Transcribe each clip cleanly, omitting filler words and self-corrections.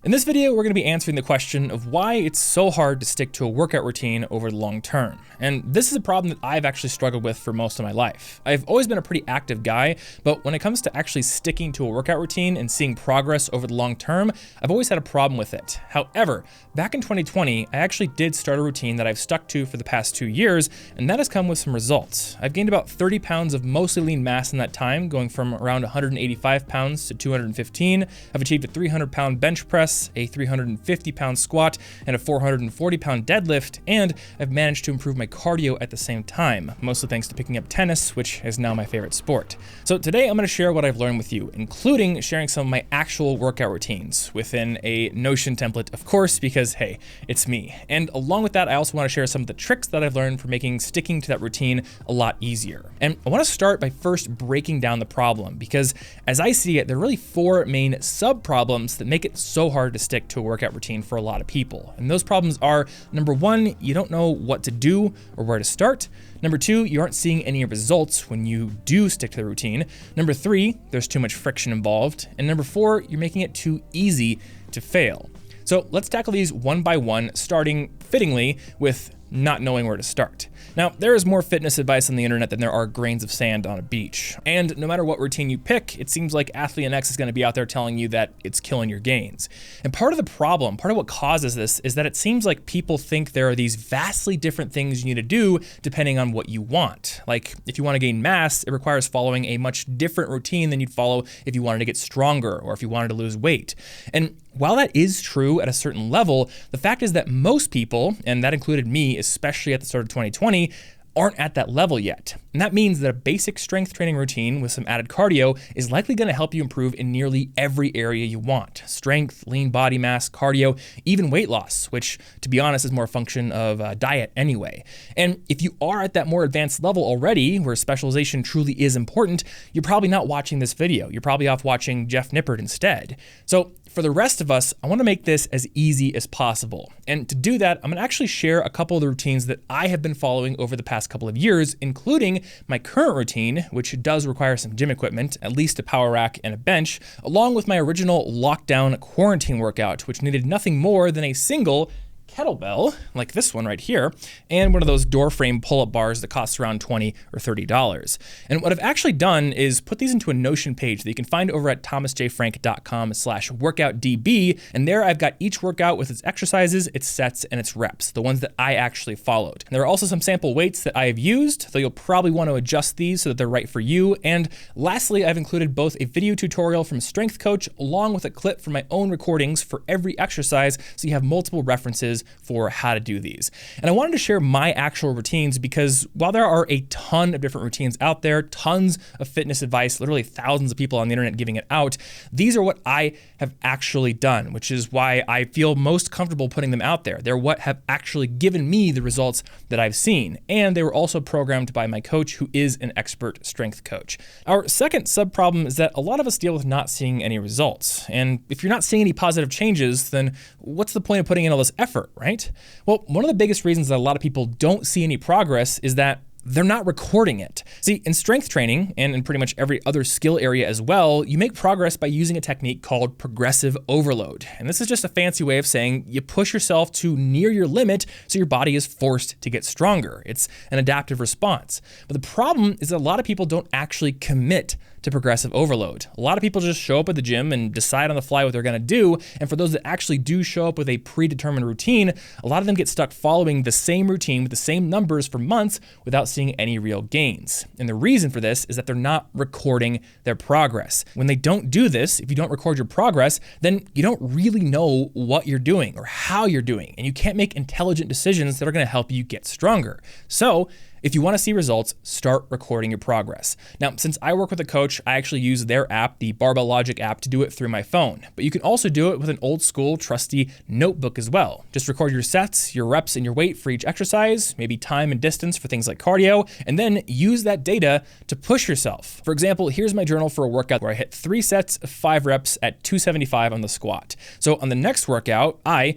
In this video, we're going to be answering the question of why it's so hard to stick to a workout routine over the long term. And this is a problem that I've actually struggled with for most of my life. I've always been a pretty active guy, but when it comes to actually sticking to a workout routine and seeing progress over the long term, I've always had a problem with it. However, back in 2020, I actually did start a routine that I've stuck to for the past 2 years, and that has come with some results. I've gained about 30 pounds of mostly lean mass in that time, going from around 185 pounds to 215. I've achieved a 300-pound bench press, a 350-pound squat, and a 440-pound deadlift, and I've managed to improve my cardio at the same time, mostly thanks to picking up tennis, which is now my favorite sport. So today I'm going to share what I've learned with you, including sharing some of my actual workout routines within a Notion template, of course, because hey, it's me. And along with that, I also want to share some of the tricks that I've learned for making sticking to that routine a lot easier. And I want to start by first breaking down the problem, because as I see it, there are really 4 main sub-problems that make it so hard to stick to a workout routine for a lot of people. And those problems are, number 1, you don't know what to do or where to start. Number 2, you aren't seeing any results when you do stick to the routine. Number 3, there's too much friction involved. And number 4, you're making it too easy to fail. So let's tackle these one by one, starting fittingly with not knowing where to start. Now, there is more fitness advice on the internet than there are grains of sand on a beach. And no matter what routine you pick, it seems like Athlete NX is going to be out there telling you that it's killing your gains. And part of the problem, part of what causes this, is that it seems like people think there are these vastly different things you need to do depending on what you want. Like, if you want to gain mass, it requires following a much different routine than you'd follow if you wanted to get stronger or if you wanted to lose weight. And while that is true at a certain level, the fact is that most people, and that included me, especially at the start of 2020, aren't at that level yet. And that means that a basic strength training routine with some added cardio is likely going to help you improve in nearly every area you want. Strength, lean body mass, cardio, even weight loss, which to be honest is more a function of diet anyway. And if you are at that more advanced level already, where specialization truly is important, you're probably not watching this video. You're probably off watching Jeff Nippard instead. So for the rest of us, I want to make this as easy as possible. And to do that, I'm going to actually share a couple of the routines that I have been following over the past couple of years, including my current routine, which does require some gym equipment, at least a power rack and a bench, along with my original lockdown quarantine workout, which needed nothing more than a single kettlebell, like this one right here, and one of those door frame pull-up bars that costs around $20 or $30. And what I've actually done is put these into a Notion page that you can find over at thomasfrank.com/workoutdb. And there I've got each workout with its exercises, its sets, and its reps, the ones that I actually followed. And there are also some sample weights that I have used, though you'll probably want to adjust these so that they're right for you. And lastly, I've included both a video tutorial from a strength coach along with a clip from my own recordings for every exercise, so you have multiple references for how to do these. And I wanted to share my actual routines because while there are a ton of different routines out there, tons of fitness advice, literally thousands of people on the internet giving it out, these are what I have actually done, which is why I feel most comfortable putting them out there. They're what have actually given me the results that I've seen. And they were also programmed by my coach, who is an expert strength coach. Our second sub-problem is that a lot of us deal with not seeing any results. And if you're not seeing any positive changes, then what's the point of putting in all this effort, right? Well, one of the biggest reasons that a lot of people don't see any progress is that they're not recording it. See, in strength training, and in pretty much every other skill area as well, you make progress by using a technique called progressive overload. And this is just a fancy way of saying you push yourself to near your limit so your body is forced to get stronger. It's an adaptive response. But the problem is that a lot of people don't actually commit to progressive overload. A lot of people just show up at the gym and decide on the fly what they're gonna do. And for those that actually do show up with a predetermined routine, a lot of them get stuck following the same routine with the same numbers for months without seeing any real gains. And the reason for this is that they're not recording their progress. When they don't do this, if you don't record your progress, then you don't really know what you're doing or how you're doing, and you can't make intelligent decisions that are gonna help you get stronger. So if you want to see results, start recording your progress. Now, since I work with a coach, I actually use their app, the Barbell Logic app, to do it through my phone. But you can also do it with an old school, trusty notebook as well. Just record your sets, your reps, and your weight for each exercise, maybe time and distance for things like cardio, and then use that data to push yourself. For example, here's my journal for a workout where I hit 3 sets of 5 reps at 275 on the squat. So on the next workout, my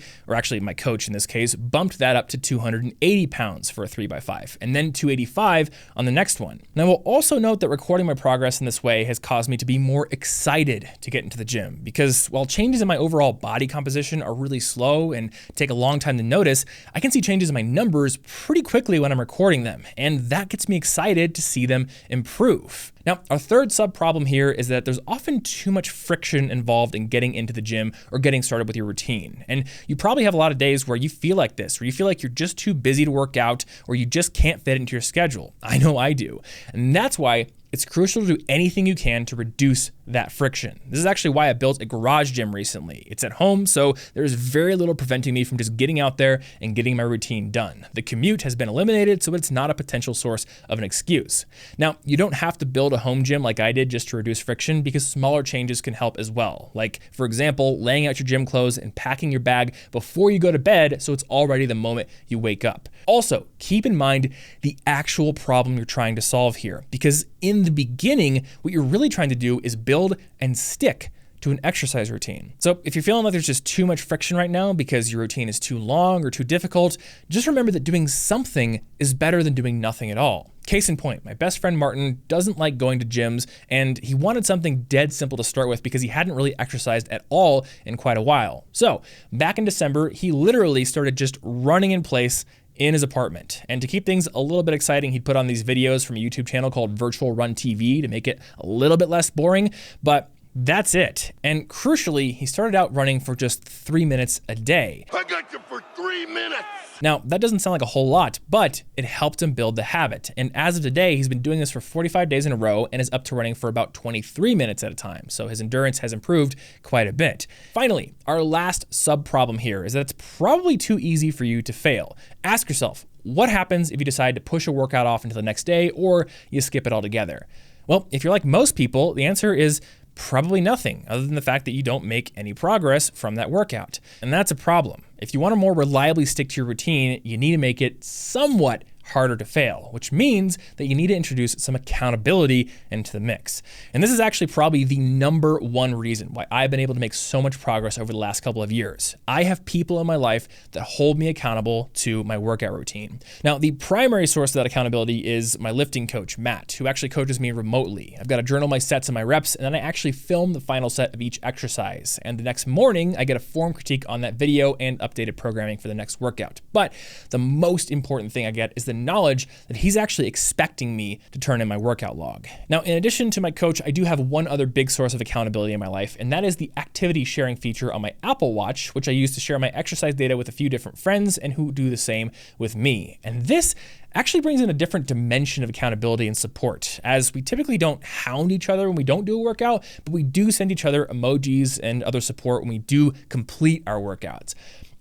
coach in this case, bumped that up to 280 pounds for a 3x5, and then 285 on the next one. And I will also note that recording my progress in this way has caused me to be more excited to get into the gym, because while changes in my overall body composition are really slow and take a long time to notice, I can see changes in my numbers pretty quickly when I'm recording them, and that gets me excited to see them improve. Now, our third sub-problem here is that there's often too much friction involved in getting into the gym or getting started with your routine. And you probably have a lot of days where you feel like this, where you feel like you're just too busy to work out, or you just can't fit into your schedule. I know I do. And that's why it's crucial to do anything you can to reduce that friction. This is actually why I built a garage gym recently. It's at home, so there's very little preventing me from just getting out there and getting my routine done. The commute has been eliminated, so it's not a potential source of an excuse. Now, you don't have to build a home gym like I did just to reduce friction, because smaller changes can help as well. Like, for example, laying out your gym clothes and packing your bag before you go to bed so it's all ready the moment you wake up. Also, keep in mind the actual problem you're trying to solve here, because in the beginning, what you're really trying to do is build and stick to an exercise routine. So if you're feeling like there's just too much friction right now because your routine is too long or too difficult, just remember that doing something is better than doing nothing at all. Case in point, my best friend Martin doesn't like going to gyms, and he wanted something dead simple to start with because he hadn't really exercised at all in quite a while. So back in December, he literally started just running in place in his apartment. And to keep things a little bit exciting, he'd put on these videos from a YouTube channel called Virtual Run TV to make it a little bit less boring, but that's it. And crucially, he started out running for just 3 minutes a day. I got you for 3 minutes. Now, that doesn't sound like a whole lot, but it helped him build the habit. And as of today, he's been doing this for 45 days in a row and is up to running for about 23 minutes at a time. So his endurance has improved quite a bit. Finally, our last sub-problem here is that it's probably too easy for you to fail. Ask yourself, what happens if you decide to push a workout off until the next day, or you skip it altogether? Well, if you're like most people, the answer is probably nothing, other than the fact that you don't make any progress from that workout. And that's a problem. If you want to more reliably stick to your routine, you need to make it somewhat harder to fail, which means that you need to introduce some accountability into the mix. And this is actually probably the #1 reason why I've been able to make so much progress over the last couple of years. I have people in my life that hold me accountable to my workout routine. Now, the primary source of that accountability is my lifting coach, Matt, who actually coaches me remotely. I've got to journal my sets and my reps, and then I actually film the final set of each exercise. And the next morning, I get a form critique on that video and updated programming for the next workout. But the most important thing I get is the knowledge that he's actually expecting me to turn in my workout log. Now, in addition to my coach, I do have one other big source of accountability in my life, and that is the activity sharing feature on my Apple Watch, which I use to share my exercise data with a few different friends and who do the same with me. And this actually brings in a different dimension of accountability and support, as we typically don't hound each other when we don't do a workout, but we do send each other emojis and other support when we do complete our workouts.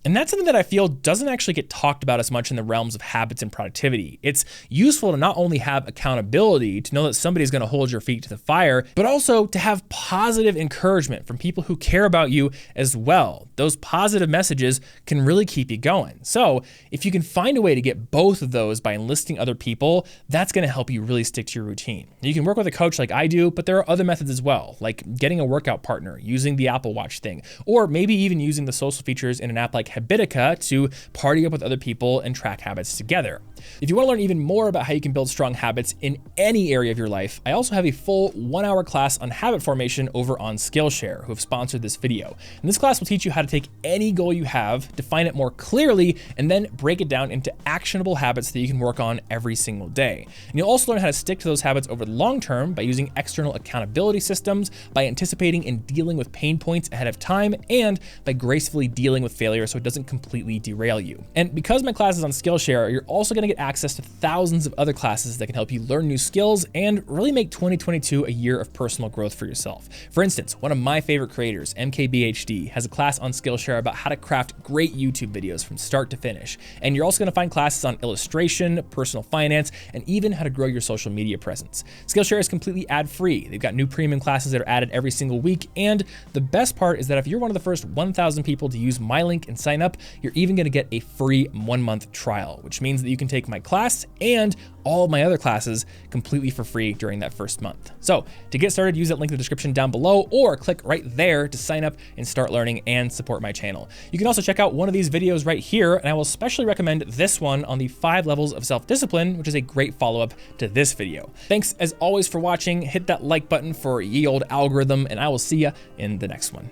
And that's something that I feel doesn't actually get talked about as much in the realms of habits and productivity. It's useful to not only have accountability, to know that somebody's going to hold your feet to the fire, but also to have positive encouragement from people who care about you as well. Those positive messages can really keep you going. So if you can find a way to get both of those by enlisting other people, that's going to help you really stick to your routine. You can work with a coach like I do, but there are other methods as well, like getting a workout partner, using the Apple Watch thing, or maybe even using the social features in an app like Habitica to party up with other people and track habits together. If you want to learn even more about how you can build strong habits in any area of your life, I also have a full 1-hour class on habit formation over on Skillshare, who have sponsored this video. And this class will teach you how to take any goal you have, define it more clearly, and then break it down into actionable habits that you can work on every single day. And you'll also learn how to stick to those habits over the long term by using external accountability systems, by anticipating and dealing with pain points ahead of time, and by gracefully dealing with failure so it doesn't completely derail you. And because my class is on Skillshare, you're also going to get access to thousands of other classes that can help you learn new skills and really make 2022 a year of personal growth for yourself. For instance, one of my favorite creators, MKBHD, has a class on Skillshare about how to craft great YouTube videos from start to finish. And you're also going to find classes on illustration, personal finance, and even how to grow your social media presence. Skillshare is completely ad-free. They've got new premium classes that are added every single week. And the best part is that if you're one of the first 1,000 people to use my link and sign up, you're even going to get a free 1-month trial, which means that you can take take my class and all of my other classes completely for free during that first month. So to get started, use that link in the description down below or click right there to sign up and start learning and support my channel. You can also check out one of these videos right here, and I will especially recommend this one on the 5 levels of self-discipline, which is a great follow-up to this video. Thanks as always for watching. Hit that like button for ye old algorithm, and I will see you in the next one.